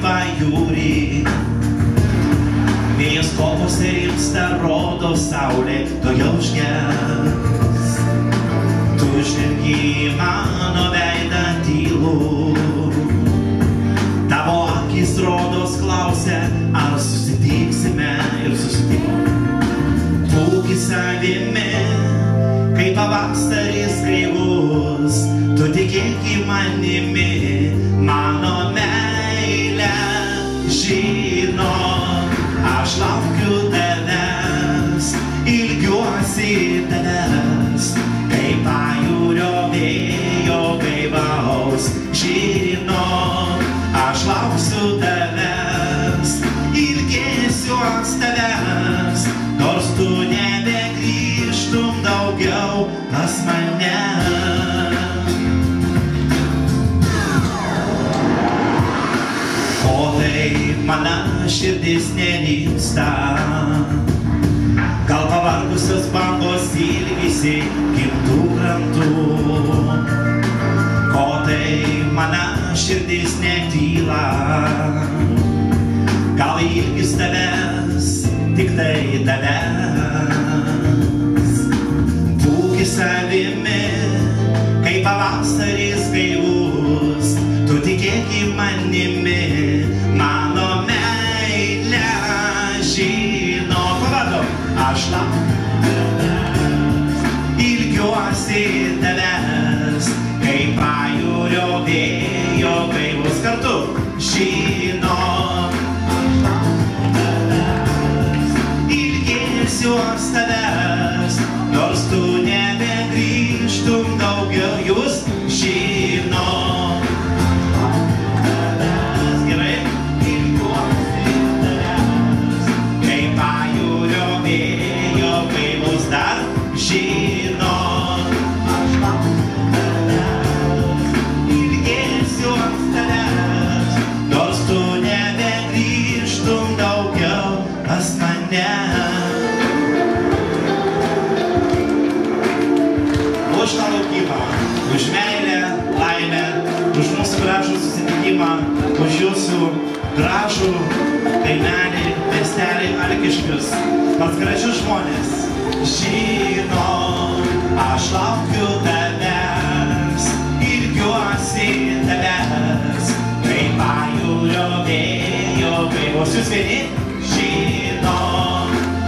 pajūrį. Vėjas kopose rimsta, rodo saulė, daugiau užges. Tu žvelgi mano veidą tylų. Tavo akis rodos klausia, ar susitiksime ir susitikom. Būki savimi, kai pavasaris kreivus, tu tikėk į manimi, mano meilę žino. Aš laukiu tavęs, ilgiuosi tavęs, kai pajūrio vėjo gaivaus žino. Aš lauksiu tavęs, ilgėsiuos tavęs, nors tu nebegrįžtum daugiau pas mane. O taip mano širdis nerimsta, gal pavargusios bangos ilgisi gimtų krantų. O taip mano širdis netyla, gal ilgis tavęs, tik tai tavęs. Būki savimi, kai pavasaris gaivus, tu tikėk į manimi, mano meilę žino. Pavadom, aš laukiu tavęs, ilgiuosi tavęs, kai pajūrio vėjo gaivus kartu žino. Ilgėsiuos tavęs, nors tu nebegrįžtum daugiau, jūs žino. Gerai? Ilgiuosi tavęs, kai pajūrio vėjo gaivus dar žino. Aš laukiu tavęs, ilgėsiuos tavęs, nors tu nebegrįžtum daugiau pas mane. Už tą laukimą, už meilę, laimę, už mūsų gražų susitikimą, už jūsų gražų kaimelį, miestelį Alkiškius, pas gražius žmonės žino. Aš laukiu tavęs, ilgiuosi tavęs, kai pajūrio vėjo gaivus. Jūs vieni žino.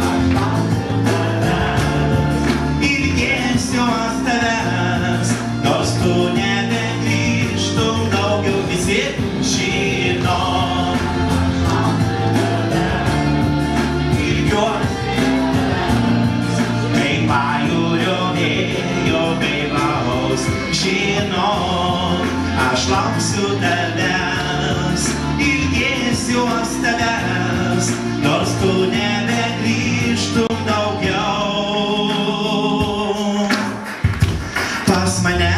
Aš laukiu tavęs, ilgėsiuos tavęs, nors tu nebegrįžtum daugiau, visi žino. Aš laukiu tavęs, ilgiuosi tavęs, kai pajūrio vėjo gaivaus žino. Aš lauksiu tavęs, ilgėsiuos tavęs, nors tu nebegrįžtum daugiau pas mane.